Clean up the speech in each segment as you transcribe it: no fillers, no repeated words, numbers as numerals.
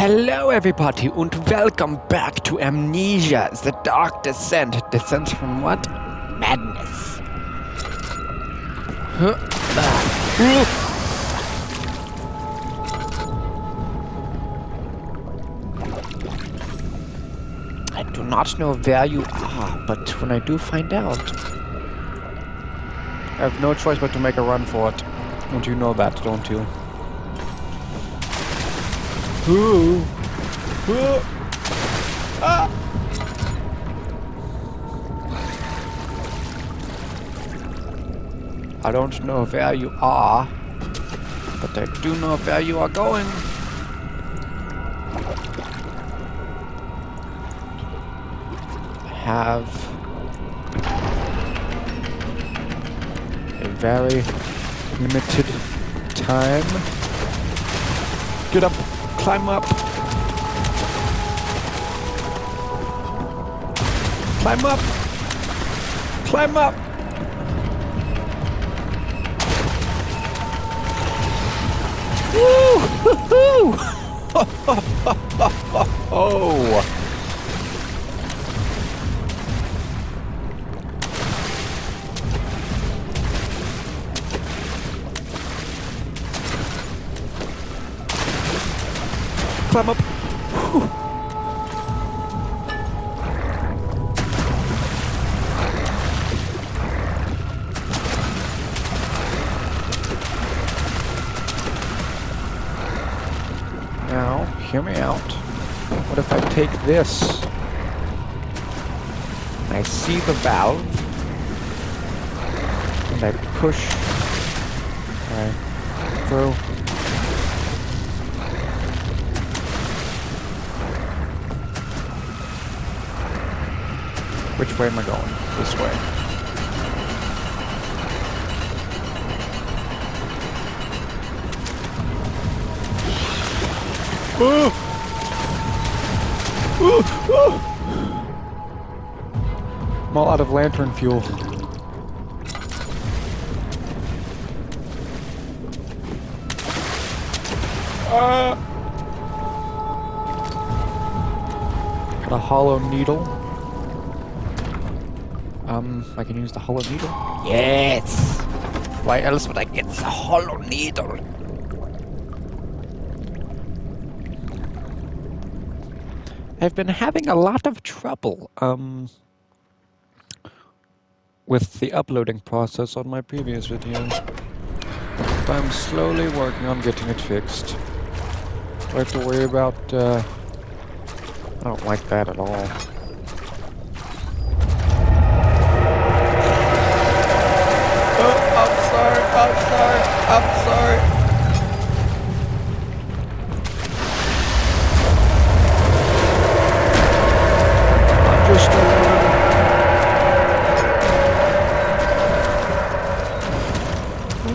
Hello everybody and welcome back to Amnesia, the Dark Descent. Descent from what? Madness. I do not know where you are, but when I do find out, I have no choice but to make a run for it. And you know that, don't you? Ooh. Ooh. Ah. I don't know where you are, but I do know where you are going. I have a very limited time. Get up, climb up. Climb up! Climb up! Woo! Hoo-hoo! Oh! Climb up! Whew. Now, hear me out. What if I take this? And I see the valve. And I push. Alright. Through. Which way am I going? This way. Oh! Oh! Oh! I'm all out of lantern fuel. Got a hollow needle. I can use the hollow needle? Yes! Why else would I get the hollow needle? I've been having a lot of trouble, with the uploading process on my previous videos. But I'm slowly working on getting it fixed. I have to worry about, I don't like that at all. I'm sorry. I'm just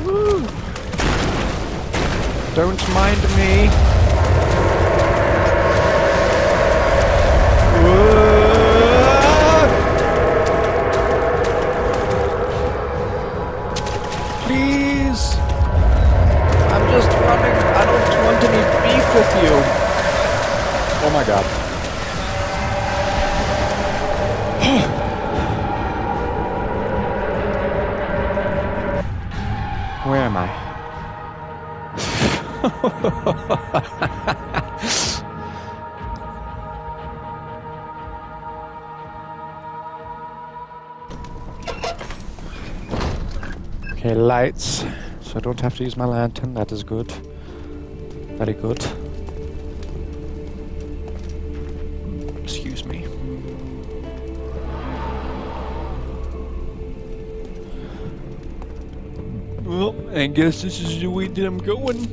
Woo. Don't mind me. Please. I'm just running. I don't want any beef with you. Oh my god. Where am I? Okay, lights. So I don't have to use my lantern. That is good. Very good. Excuse me. Well, I guess this is the way that I'm going.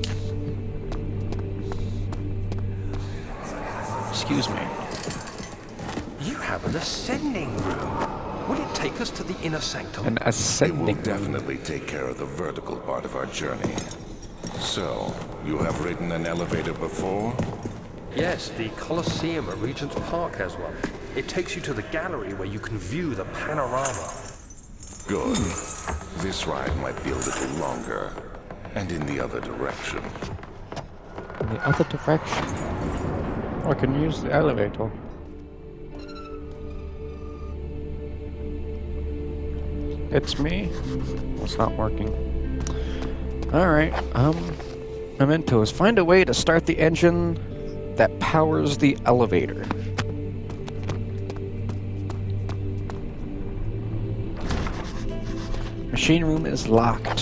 Excuse me. You have an ascending room. Will it take us to the inner sanctum? An ascending It will definitely take care of the vertical part of our journey. So, you have ridden an elevator before? Yes, the Colosseum at Regent's Park has one. It takes you to the gallery where you can view the panorama. Good. This ride might be a little longer, and in the other direction. In the other direction? Oh, I can use the elevator. It's me. Well, it's not working. Alright, Memento is find a way to start the engine that powers the elevator. Machine room is locked.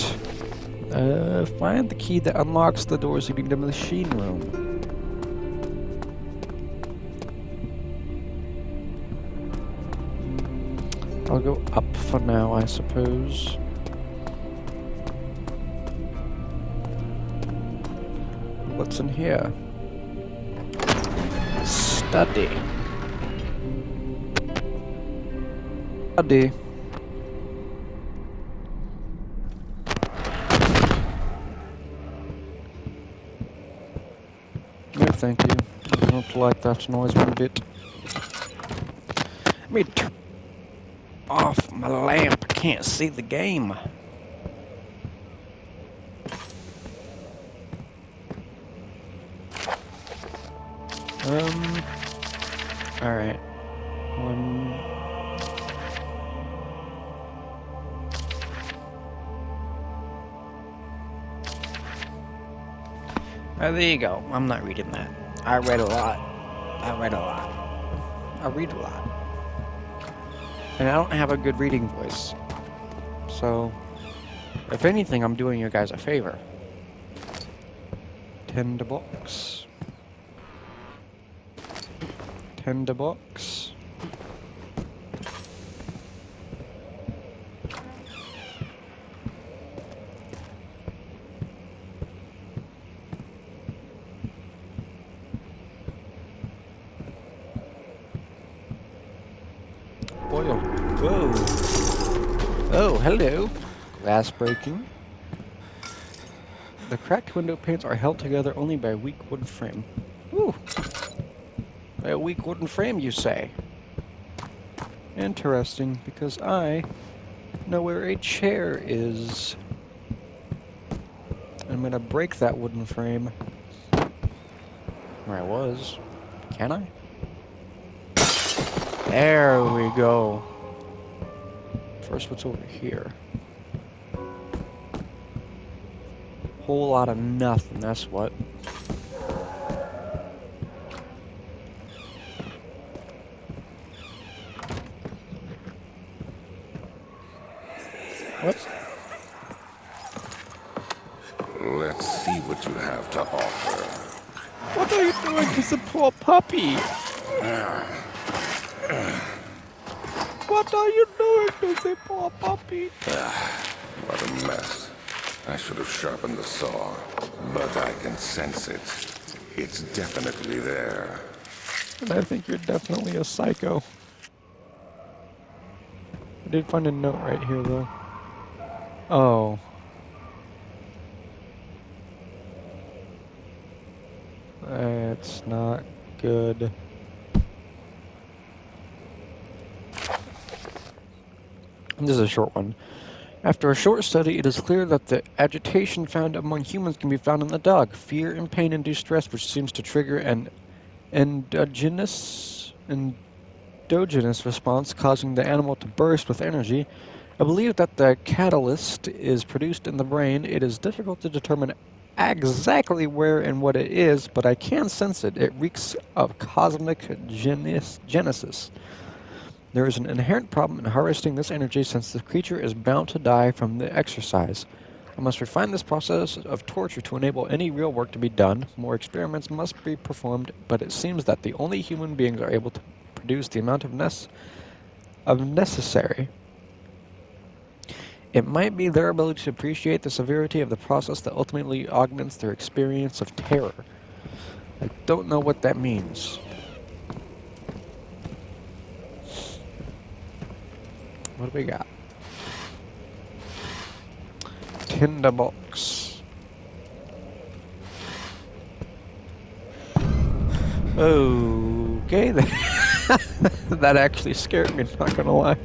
Find the key that unlocks the doors leading to the machine room. I'll go up for now, I suppose. What's in here? Study. Study. No, thank you. I don't like that noise one bit. Let me turn off my lamp. I can't see the game. Alright. Oh, there you go. I'm not reading that. I read a lot. I read a lot. I read a lot. And I don't have a good reading voice. So, if anything, I'm doing you guys a favor. $10. $10. Oil. Whoa. Oh, hello. Glass breaking. The cracked window panes are held together only by a weak wooden frame. Ooh. A weak wooden frame, you say? Interesting, because I know where a chair is. I'm gonna break that wooden frame. Where I was. Can I? There we go. First, what's over here? Whole lot of nothing, that's what. What? Let's see what you have to offer. What are you doing to the poor puppy? What are you doing to the poor puppy? What a mess. I should have sharpened the saw, but I can sense it. It's definitely there. And I think you're definitely a psycho. I did find a note right here, though. Oh. That's not good. This is a short one. After a short study, it is clear that the agitation found among humans can be found in the dog. Fear and pain induce stress, which seems to trigger an endogenous response, causing the animal to burst with energy. I believe that the catalyst is produced in the brain. It is difficult to determine exactly where and what it is, but I can sense it. It reeks of cosmic genesis. There is an inherent problem in harvesting this energy since the creature is bound to die from the exercise. I must refine this process of torture to enable any real work to be done. More experiments must be performed, but it seems that the only human beings are able to produce the amount of necessary. It might be their ability to appreciate the severity of the process that ultimately augments their experience of terror. I don't know what that means. What do we got? Tinderbox. Okay, that actually scared me, not gonna lie.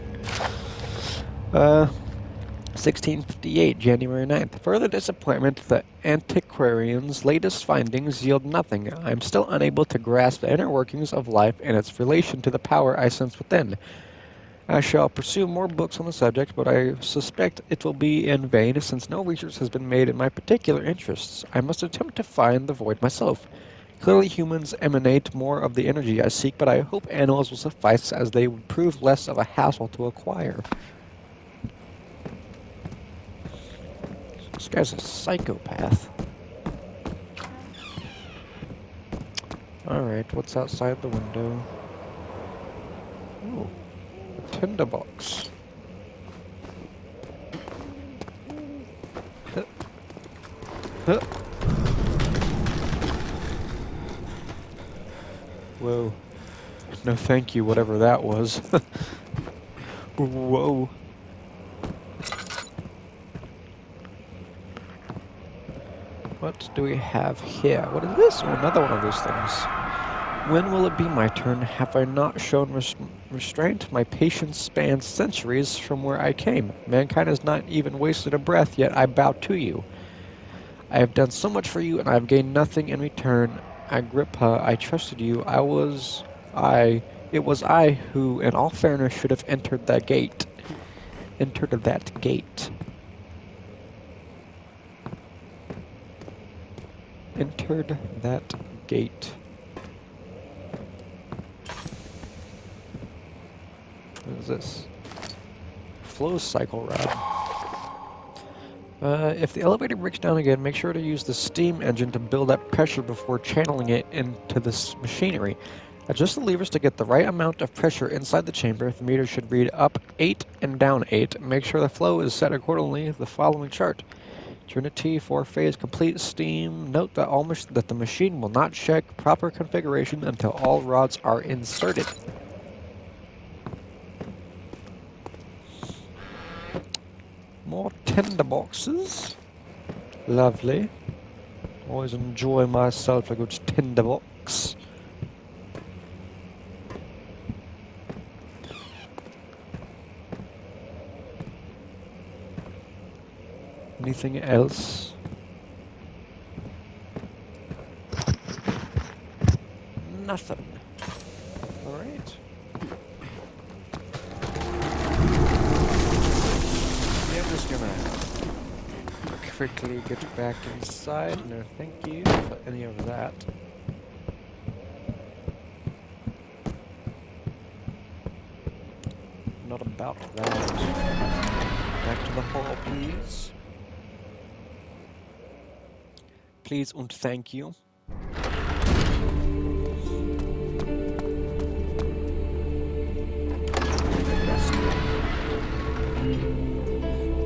1658, January 9th. Further disappointment, the antiquarian's latest findings yield nothing. I am still unable to grasp the inner workings of life and its relation to the power I sense within. I shall pursue more books on the subject, but I suspect it will be in vain, since no research has been made in my particular interests. I must attempt to find the void myself. Clearly humans emanate more of the energy I seek, but I hope animals will suffice, as they would prove less of a hassle to acquire. This guy's a psychopath. Alright, what's outside the window? Ooh, a tinderbox. Huh. Huh. Whoa. No thank you, whatever that was. Whoa. What do we have here? What is this? Oh, another one of those things. When will it be my turn? Have I not shown restraint? My patience spans centuries from where I came. Mankind has not even wasted a breath, yet I bow to you. I have done so much for you, and I have gained nothing in return. Agrippa, I trusted you. It was I who, in all fairness, should have entered that gate. Entered that gate. Entered that gate. What is this? Flow cycle rod. If the elevator breaks down again, make sure to use the steam engine to build up pressure before channeling it into this machinery. Adjust the levers to get the right amount of pressure inside the chamber. The meter should read up 8 and down 8. Make sure the flow is set accordingly to the following chart. Trinity 4-phase complete steam. Note that the machine will not check proper configuration until all rods are inserted. More tinderboxes. Lovely. Always enjoy myself a good tinderbox. Anything else? Nothing. Alright. Yeah, I'm just gonna quickly get back inside. No thank you for any of that. Not about that. Back to the hall, please. Please and thank you. He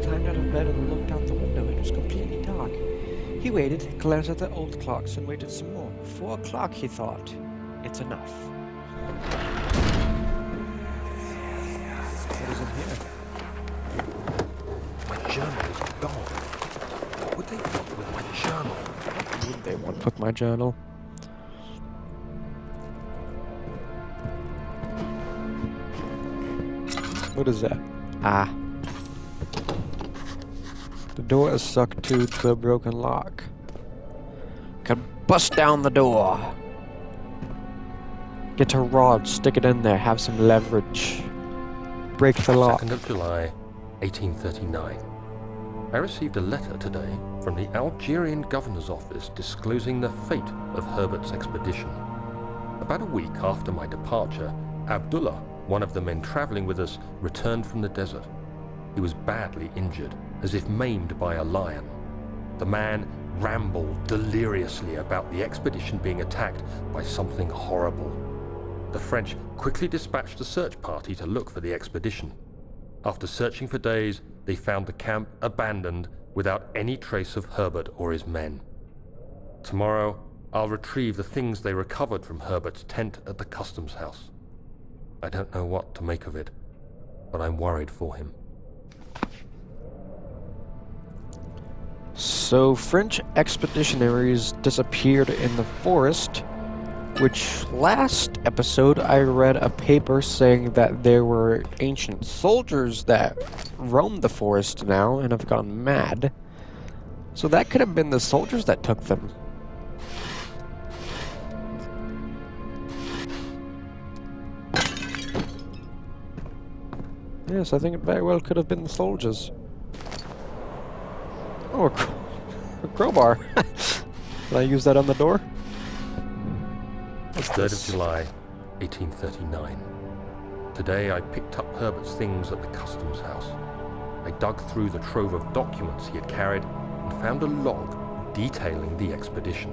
climbed out of bed and looked out the window. It was completely dark. He waited, glanced at the old clocks, and waited some more. 4 o'clock, he thought. It's enough. What is in here? My journal is gone. What would they want with my journal? What would they want with my journal? What is that? Ah. The door is stuck to the broken lock. Can bust down the door. Get a rod, stick it in there, have some leverage. Break the lock. 2nd of July, 1839. I received a letter today from the Algerian governor's office disclosing the fate of Herbert's expedition. About a week after my departure, Abdullah, one of the men traveling with us, returned from the desert. He was badly injured, as if maimed by a lion. The man rambled deliriously about the expedition being attacked by something horrible. The French quickly dispatched a search party to look for the expedition. After searching for days, they found the camp abandoned without any trace of Herbert or his men. Tomorrow, I'll retrieve the things they recovered from Herbert's tent at the customs house. I don't know what to make of it, but I'm worried for him. So French expeditionaries disappeared in the forest Which last episode I read a paper saying that there were ancient soldiers that roam the forest now and have gone mad. So that could have been the soldiers that took them. Yes, I think it very well could have been the soldiers. Oh, a crowbar. Can I use that on the door? What's 3rd of this? July, 1839. Today I picked up Herbert's things at the customs house. I dug through the trove of documents he had carried and found a log detailing the expedition.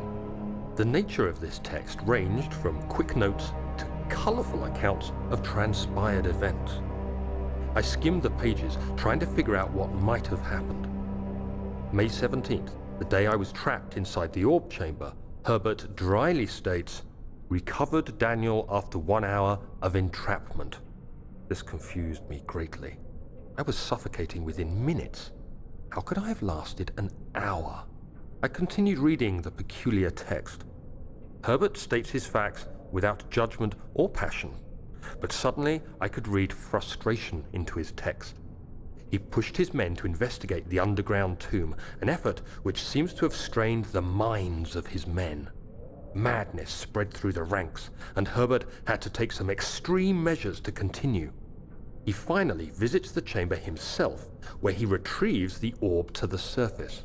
The nature of this text ranged from quick notes to colourful accounts of transpired events. I skimmed the pages, trying to figure out what might have happened. May 17th, the day I was trapped inside the orb chamber, Herbert dryly states, "Recovered Daniel after 1 hour of entrapment." This confused me greatly. I was suffocating within minutes. How could I have lasted an hour? I continued reading the peculiar text. Herbert states his facts without judgment or passion, but suddenly I could read frustration into his text. He pushed his men to investigate the underground tomb, an effort which seems to have strained the minds of his men. Madness spread through the ranks, and Herbert had to take some extreme measures to continue. He finally visits the chamber himself, where he retrieves the orb to the surface.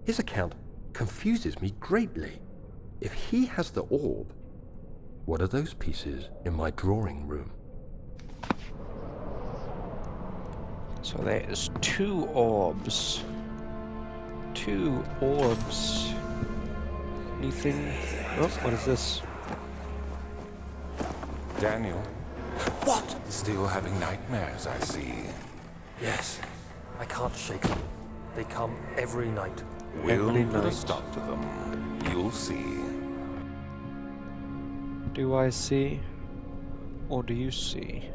His account confuses me greatly. If he has the orb, what are those pieces in my drawing room? So there's 2 orbs. 2 orbs. Anything? Oh, what is this? Daniel? What? Still having nightmares, I see. Yes, I can't shake them. They come every night. We'll Every put a night. stop to them. You'll see. Do I see? Or do you see?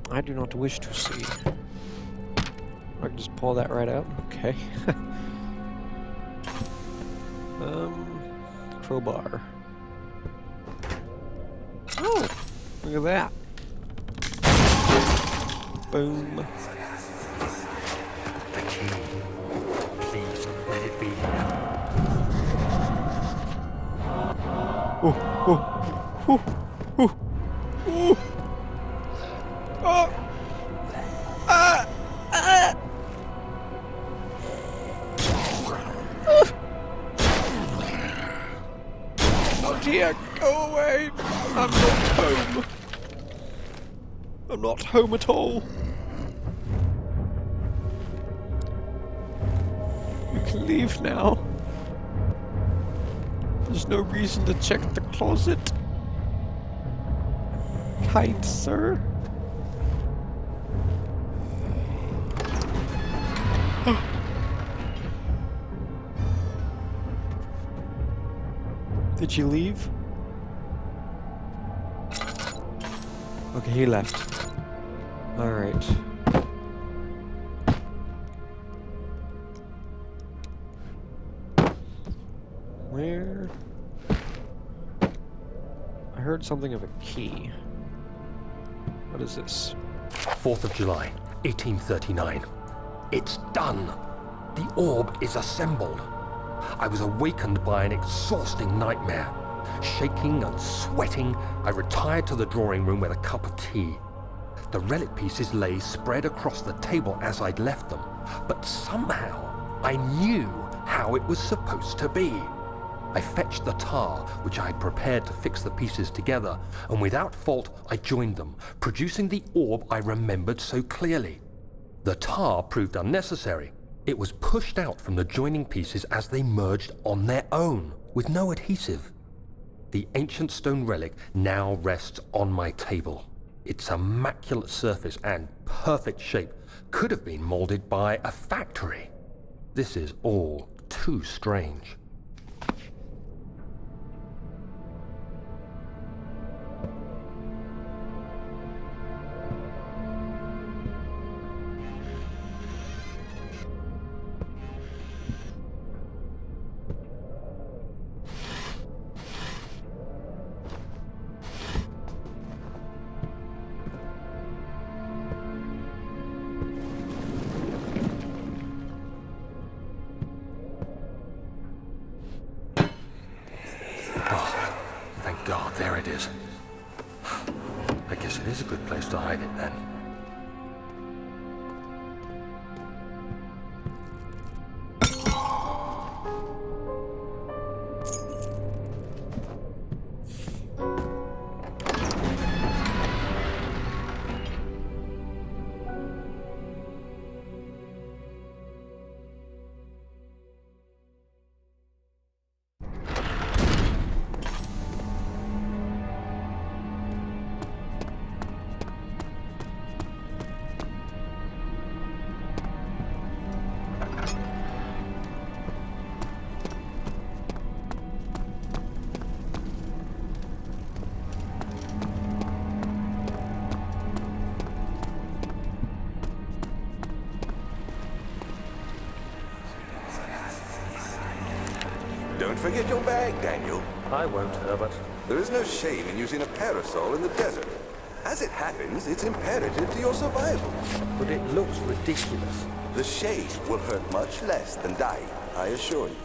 I do not wish to see. I can just pull that right out. Okay. Crowbar. Oh, look at that. Boom. The key. Please, let it be. Oh, oh, oh, oh, oh. Oh. Ah. Ah. Oh dear, go away! I'm not home. I'm not home at all. You can leave now. There's no reason to check the closet. Kind sir. Did you leave? Okay, he left. Alright. Where? I heard something of a key. What is this? 4th of July, 1839. It's done. The orb is assembled. I was awakened by an exhausting nightmare. Shaking and sweating, I retired to the drawing room with a cup of tea. The relic pieces lay spread across the table as I'd left them, but somehow I knew how it was supposed to be. I fetched the tar, which I had prepared to fix the pieces together, and without fault I joined them, producing the orb I remembered so clearly. The tar proved unnecessary. It was pushed out from the joining pieces as they merged on their own, with no adhesive. The ancient stone relic now rests on my table. Its immaculate surface and perfect shape could have been molded by a factory. This is all too strange. Thank God, there it is. I guess it is a good place to hide it then. Don't forget your bag, Daniel. I won't, Herbert. There is no shame in using a parasol in the desert. As it happens, it's imperative to your survival. But it looks ridiculous. The shade will hurt much less than dying, I assure you.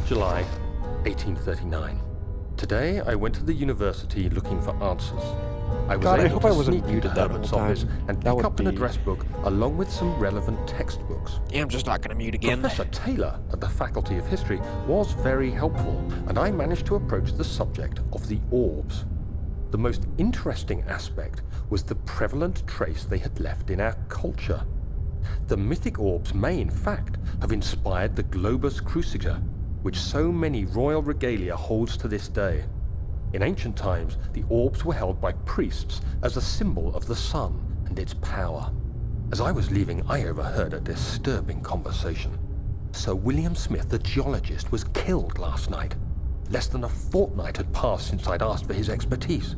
July 1839. Today, I went to the university looking for answers. I was God, I able hope to I wasn't sneak into muted that Herbert's whole time. office and That pick would up an be- address book along with some relevant textbooks. Yeah, I'm just not gonna mute again. Professor Taylor at the Faculty of History was very helpful, and I managed to approach the subject of the orbs. The most interesting aspect was the prevalent trace they had left in our culture. The mythic orbs may, in fact, have inspired the globus cruciger, which so many royal regalia holds to this day. In ancient times, the orbs were held by priests as a symbol of the sun and its power. As I was leaving, I overheard a disturbing conversation. Sir William Smith, the geologist, was killed last night. Less than a fortnight had passed since I'd asked for his expertise.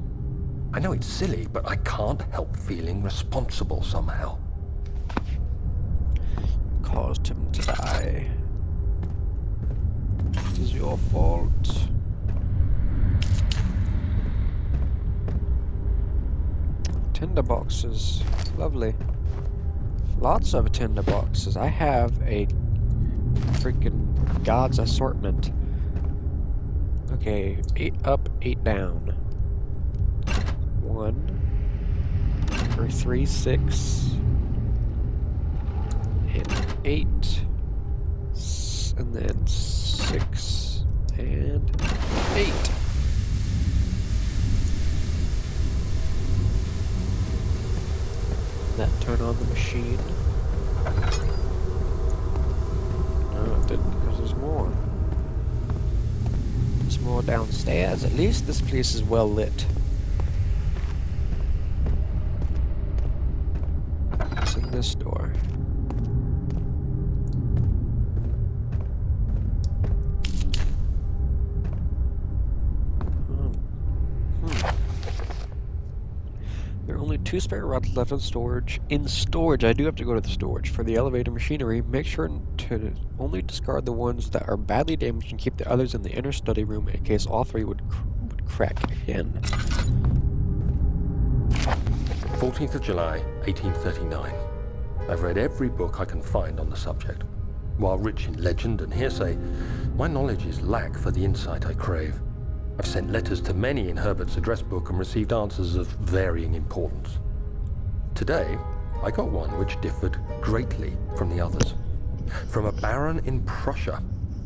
I know it's silly, but I can't help feeling responsible somehow. Caused him to die. It is your fault. Tinder boxes. Lovely. Lots of tinder boxes. I have a freaking God's assortment. Okay, 8 up, 8 down. 1 or 3, 6 and 8, and then 6 and 8. That turn on the machine. No, it didn't, because there's more. There's more downstairs. At least this place is well lit. What's in this door? There are only 2 spare rods left in storage. In storage, I do have to go to the storage. For the elevator machinery, make sure to only discard the ones that are badly damaged and keep the others in the inner study room in case all 3 would crack again. 14th of July, 1839. I've read every book I can find on the subject. While rich in legend and hearsay, my knowledge is lack for the insight I crave. I've sent letters to many in Herbert's address book and received answers of varying importance. Today, I got one which differed greatly from the others. From a baron in Prussia.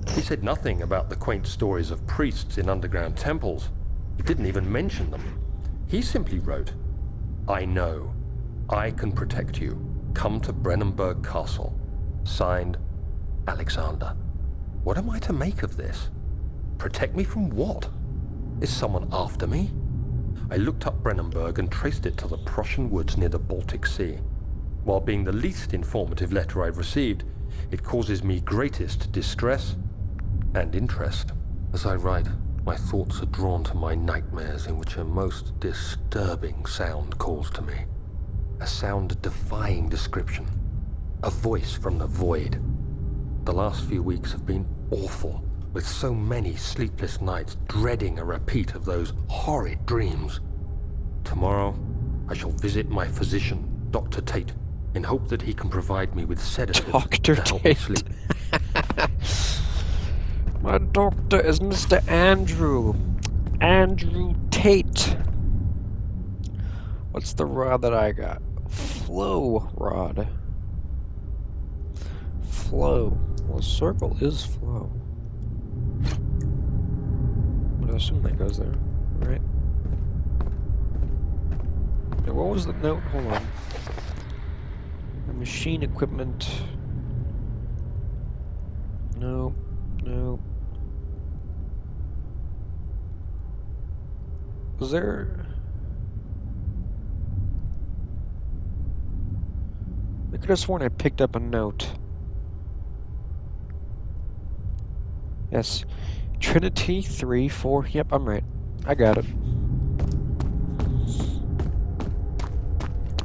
He said nothing about the quaint stories of priests in underground temples. He didn't even mention them. He simply wrote, "I know. I can protect you. Come to Brennenburg Castle. Signed, Alexander." What am I to make of this? Protect me from what? Is someone after me? I looked up Brennenburg and traced it to the Prussian woods near the Baltic Sea. While being the least informative letter I've received, it causes me greatest distress and interest. As I write, my thoughts are drawn to my nightmares in which a most disturbing sound calls to me. A sound defying description. A voice from the void. The last few weeks have been awful, with so many sleepless nights dreading a repeat of those horrid dreams. Tomorrow, I shall visit my physician, Dr. Tate, in hope that he can provide me with sedatives Dr. to help me Tate. sleep. My doctor is Mr. Andrew. Andrew Tate. What's the rod that I got? Flow rod. Flow. Well, circle is flow. But I assume that goes there, right? Now, what was the note? Hold on. The machine equipment. No. No. Was there... I could have sworn I picked up a note. Yes. Trinity 3, 4. Yep, I'm right. I got it.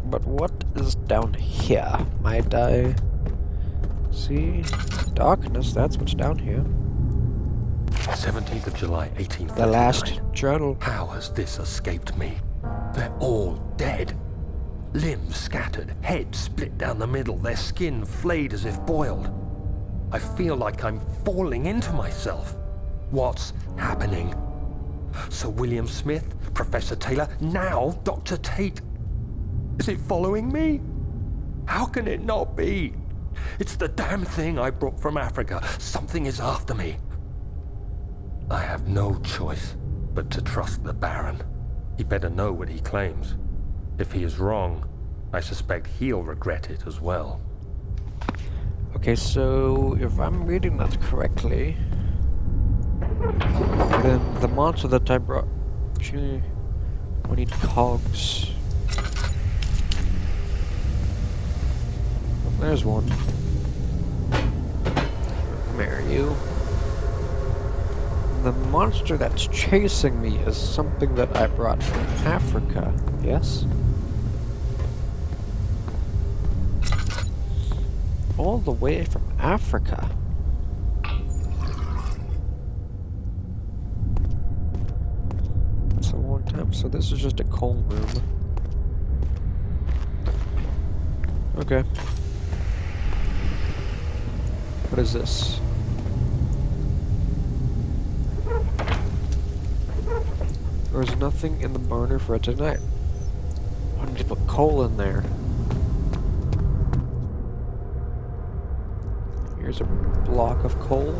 But what is down here? Might I see? Darkness, that's what's down here. 17th of July, 1839. The last journal. How has this escaped me? They're all dead. Limbs scattered, heads split down the middle, their skin flayed as if boiled. I feel like I'm falling into myself. What's happening? Sir William Smith, Professor Taylor, now Dr. Tate. Is it following me? How can it not be? It's the damn thing I brought from Africa. Something is after me. I have no choice but to trust the Baron. He better know what he claims. If he is wrong, I suspect he'll regret it as well. Okay, so if I'm reading that correctly, then the monster that I brought... Actually, we need cogs. Oh, there's one. Marry you. The monster that's chasing me is something that I brought from Africa, yes? All the way from Africa. It's a long time, so this is just a coal room. Okay. What is this? There's nothing in the burner for tonight. I need to put coal in there. Here's a block of coal.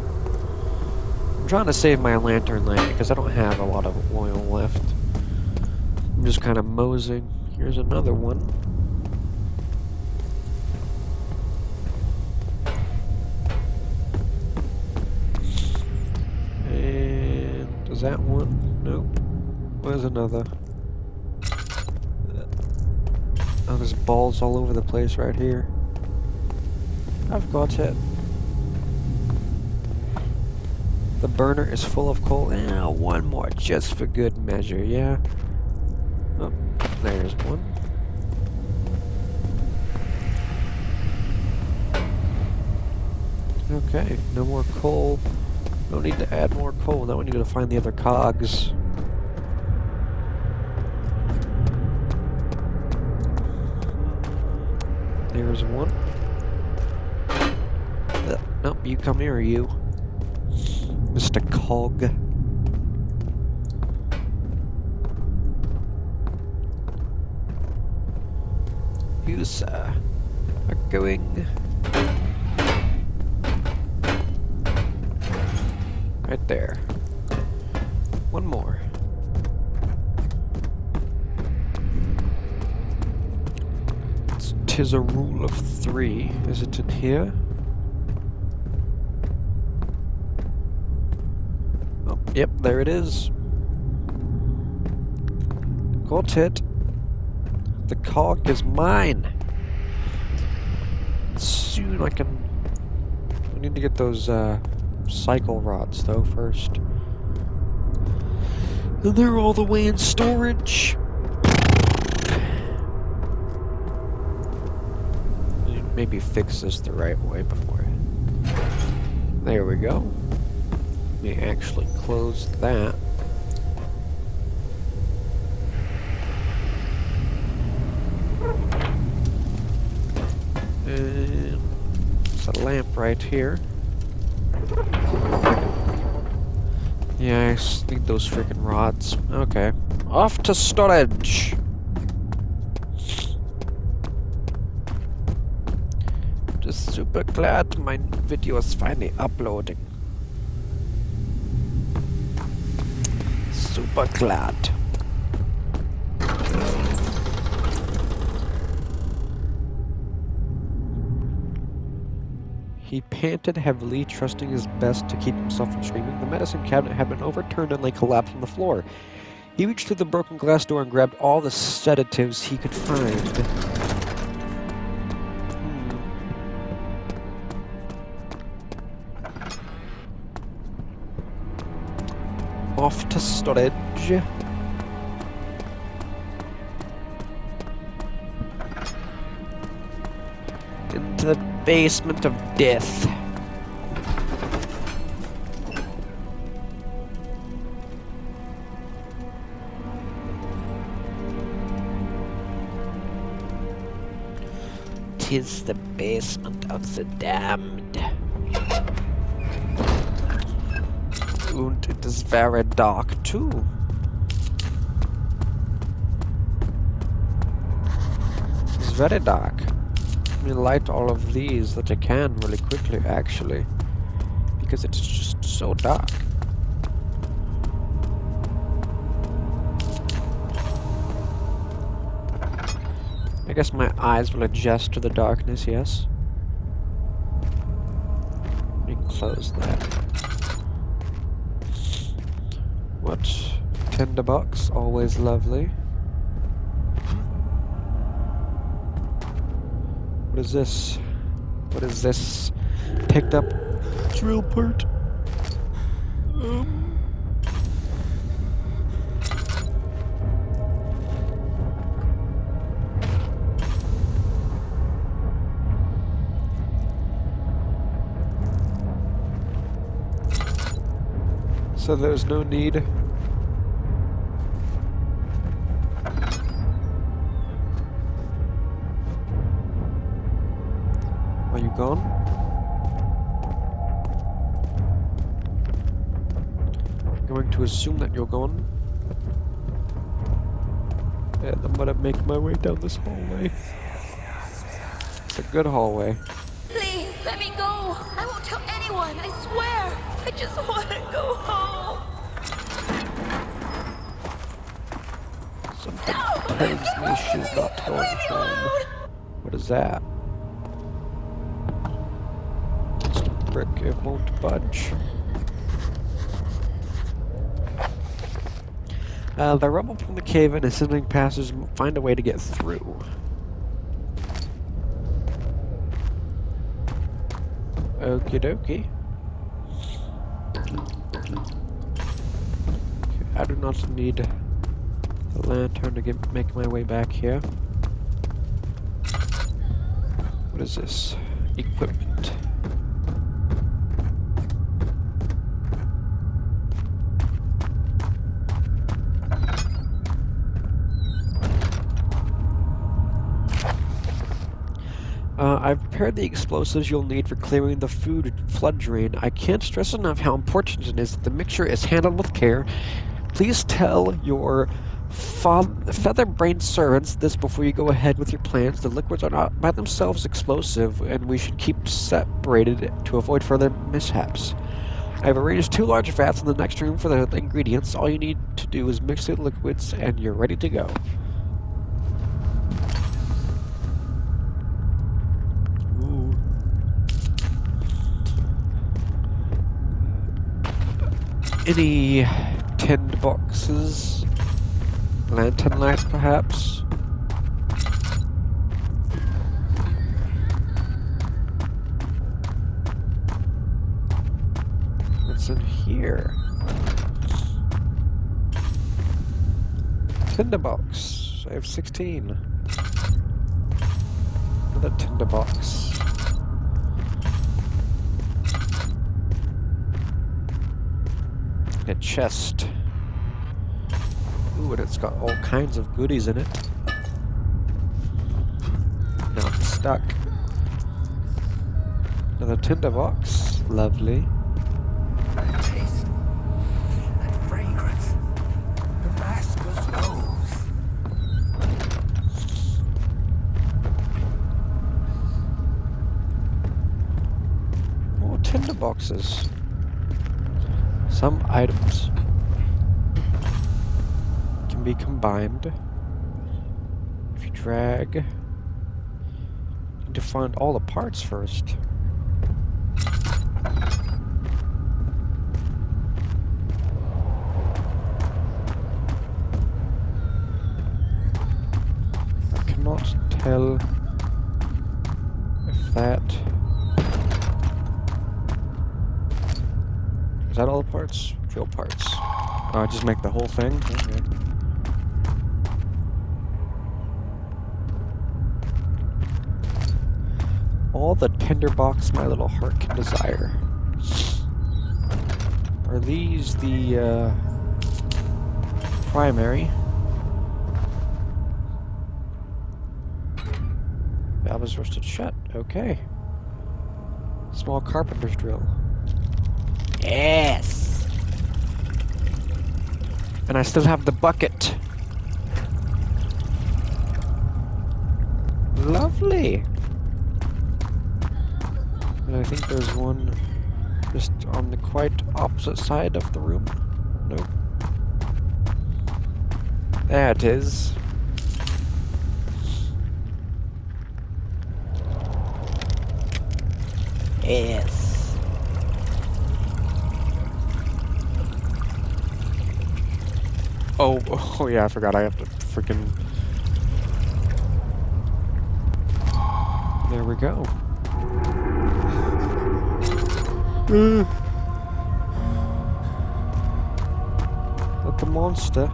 I'm trying to save my lantern light because I don't have a lot of oil left. I'm just kind of moseying. Here's another one. And is that one? Nope. Where's another? Oh, there's balls all over the place right here. I've got it. The burner is full of coal. One more just for good measure, yeah? Oh, there's one. Okay, no more coal. No need to add more coal. Now we need to find the other cogs. There's one. Nope, you come here, you. Mr. Cog. You, sir, are going right there. One more. Tis a rule of 3. Is it in here? Oh, yep, there it is. Got it. The cog is mine. Soon I need to get those cycle rods though first. And they're all the way in storage. Maybe fix this the right way before. There we go. Let me actually close that. And it's a lamp right here. Yeah, I need those freaking rods. Okay. Off to storage! Just super glad my video is finally uploading. Super glad. He panted heavily, trusting his best to keep himself from screaming. The medicine cabinet had been overturned and lay collapsed on the floor. He reached through the broken glass door and grabbed all the sedatives he could find. Off to storage. Into the basement of death. Tis the basement of the damned. And it is very dark too. It's very dark. Let me light all of these that I can really quickly, actually, because it's just so dark. I guess my eyes will adjust to the darkness, yes. Let me close that. What? $10, always lovely. What is this? What is this? Picked up drill part. So there's no need. Are you gone? I'm going to assume that you're gone. And I'm gonna make my way down this hallway. It's a good hallway. Please, let me go. I won't tell anyone, I swear. I just want to go home. Something tells me she's not going home. What is that? Just a brick, it won't budge. The rubble from the cave and ascending passages find a way to get through. Okie dokie. I do not need the lantern to make my way back here. What is this? Equipment. I've prepared the explosives you'll need for clearing the flood drain. I can't stress enough how important it is that the mixture is handled with care. Please tell your Feather-brained servants, this before you go ahead with your plans. The liquids are not by themselves explosive, and we should keep separated to avoid further mishaps. I've arranged 2 large vats in the next room for the ingredients. All you need to do is mix the liquids, and you're ready to go. Ooh. Any tinned boxes? Lantern lights, perhaps? What's in here? Tinderbox. I have 16. Another tinderbox. And a chest. Ooh, and it's got all kinds of goodies in it. Now I'm stuck. Another tinderbox. Lovely. That taste, that fragrance, the master's oath. More tinderboxes. Some items can be combined. If you drag, you need to find all the parts first. I cannot tell if that... Is that all the parts? Drill parts. Oh, just make the whole thing? Okay. All the tinderbox my little heart can desire. Are these the, primary? Valve is rusted shut. Okay. Small carpenter's drill. Yes! And I still have the bucket. Lovely! And I think there's one just on the quite opposite side of the room. Nope. There it is. Yes. Oh yeah, I forgot I have to freaking... There we go. Let the monster.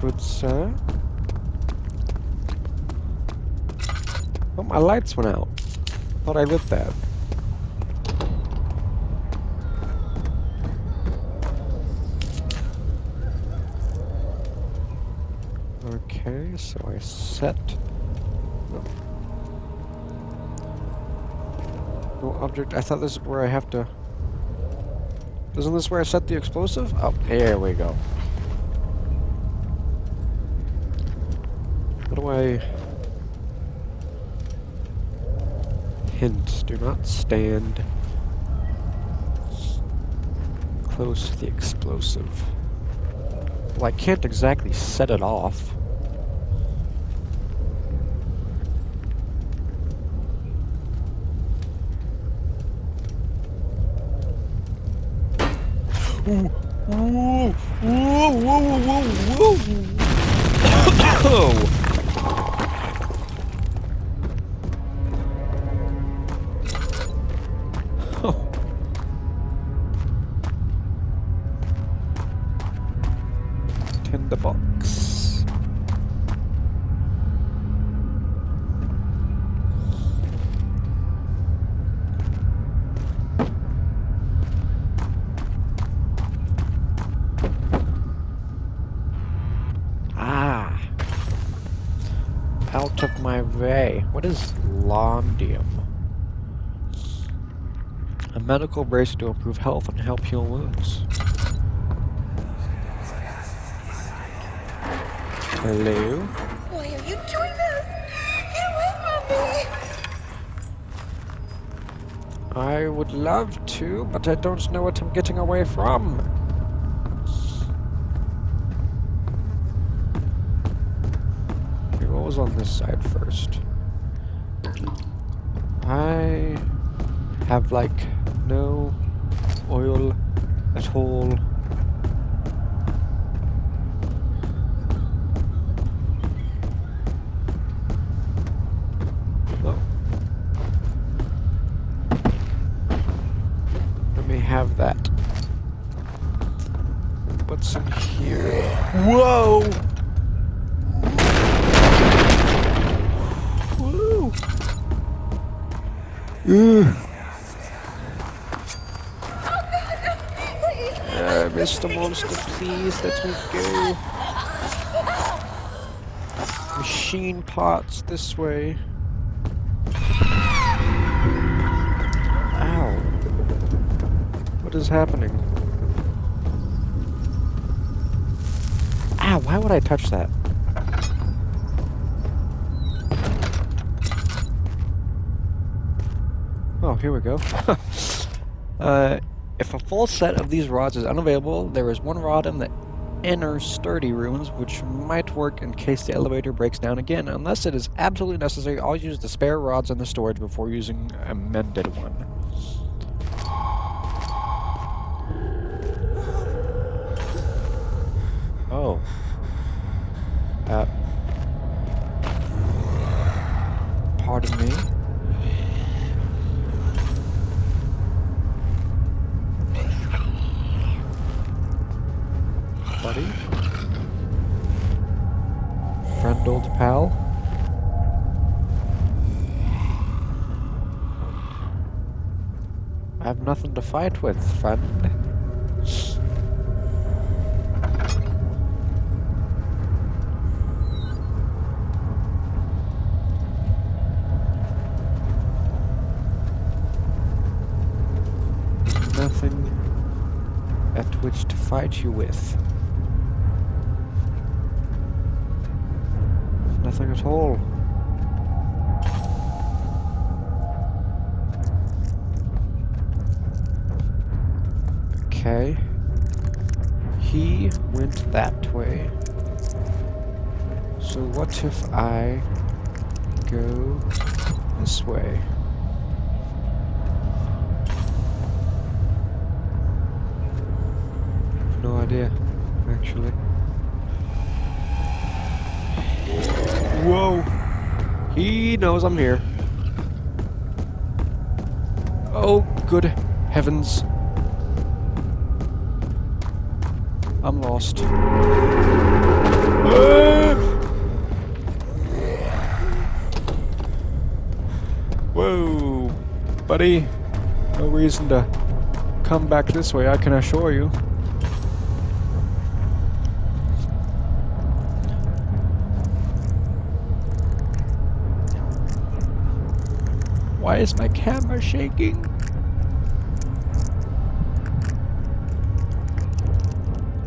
Good sir. Oh, my lights went out. Thought I lit that. Okay, so I set... No object. I thought this is where I have to... Isn't this where I set the explosive? Oh, here we go. What do I... Hint, do not stand close to the explosive. Well, I can't exactly set it off. Ooh, ooh, ooh, whoa, whoa, whoa. Tinderbox. Ah. Out of my way. What is londium? medical bracelet to improve health and help heal wounds. Hello? Why are you doing this? Get away from me! I would love to, but I don't know what I'm getting away from. Okay, what was on this side first? I have, like, no oil at all. Oh. Let me have that. What's in here? Whoa! Woo! Ugh. Mr. Monster, please let me go. Machine parts this way. Ow. What is happening? Ow, why would I touch that? Oh, here we go. If a full set of these rods is unavailable, there is one rod in the inner sturdy rooms which might work in case the elevator breaks down again. Unless it is absolutely necessary, I'll use the spare rods in the storage before using a mended one. Oh. Pardon me? Buddy? Friend, old pal? I have nothing to fight with, friend. Nothing at which to fight you with. Nothing at all. Okay. He went that way. So what if I go this way? No idea, actually. Whoa! He knows I'm here. Oh, good heavens. I'm lost. Whoa, buddy. No reason to come back this way, I can assure you. Why is my camera shaking?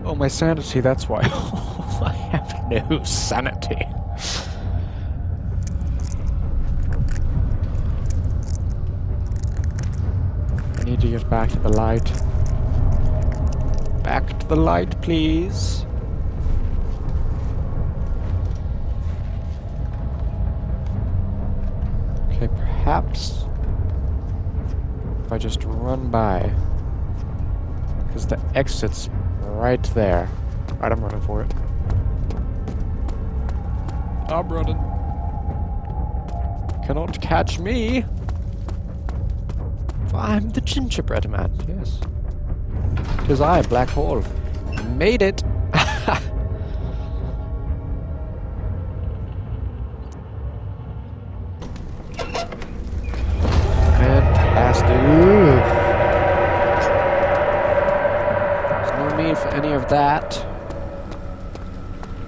Oh, my sanity, that's why. I have no sanity. I need to get back to the light. Back to the light, please. Okay, perhaps if I just run by, because the exit's right there. Right, I'm running for it. I'm running. Cannot catch me. For I'm the gingerbread man, yes. 'Tis I, black hole. Made it. Fantastic. There's no need for any of that.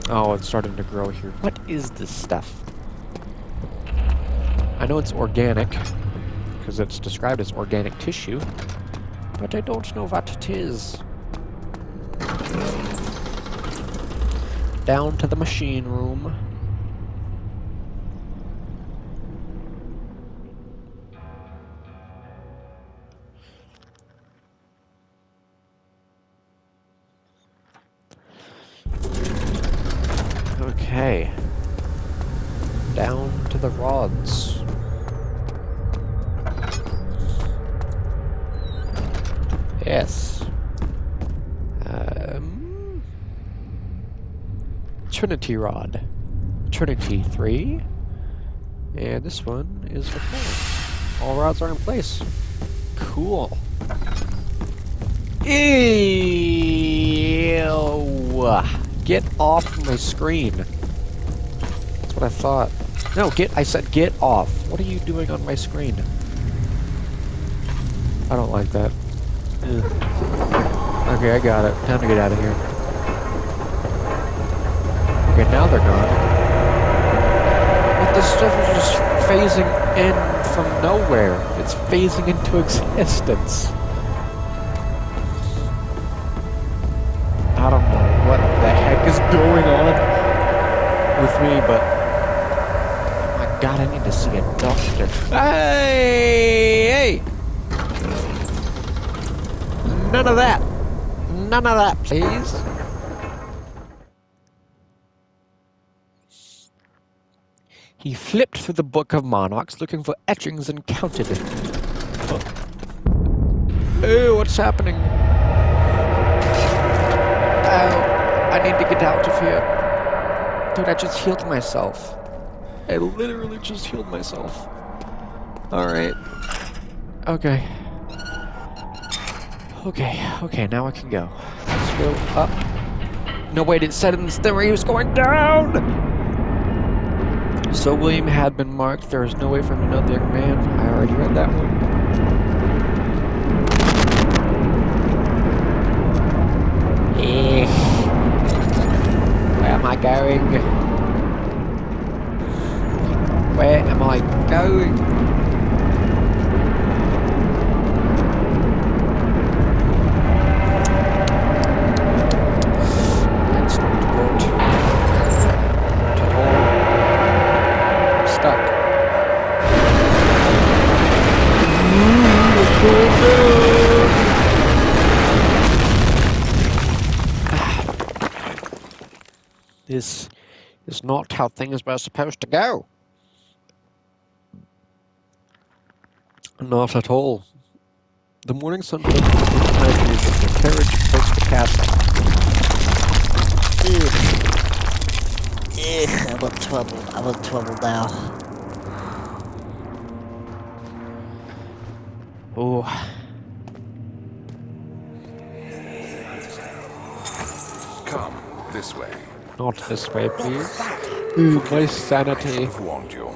Oh, it's starting to grow here. What is this stuff? I know it's organic, because it's described as organic tissue. but I don't know what it is. Down to the machine room. Okay. Down to the rods. Yes. Trinity rod. Trinity 3. And this one is the 4. All rods are in place. Cool. Ew! Get off my screen. That's what I thought. No, I said get off. What are you doing on my screen? I don't like that. Ugh. Okay, I got it. Time to get out of here. Okay, now they're gone. But this stuff is just phasing in from nowhere. It's phasing into existence. I don't know what the heck is going on with me, but oh my god, I need to see a doctor. Hey! None of that! None of that, please! He flipped through the Book of Monarchs looking for etchings and counted it. Oh, what's happening? Oh, I need to get out of here. Dude, I just healed myself. I literally just healed myself. Alright. Okay. Okay, now I can go. Let's go up. No, wait, it said in the story he was going down! So William had been marked. There is no way for him to know the young man. I already read that one. Where am I going? Where am I going? That's not good. Not at all. I'm stuck. This is not how things were supposed to go. Not at all. The morning sun put the carriage approached the castle. I'm in trouble. I'm in trouble now. Oh. Come, this way. Not this way, please. My sanity. I've warned you.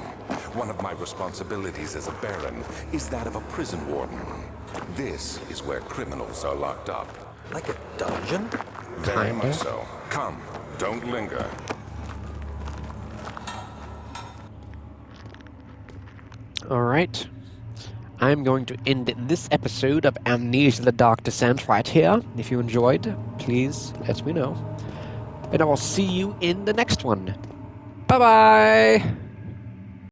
One of my responsibilities as a baron is that of a prison warden. This is where criminals are locked up. Like a dungeon? Very Kinda. much so. Come, don't linger. Alright. I'm going to end this episode of Amnesia the Dark Descent right here. If you enjoyed, please let me know. And I will see you in the next one. Bye-bye!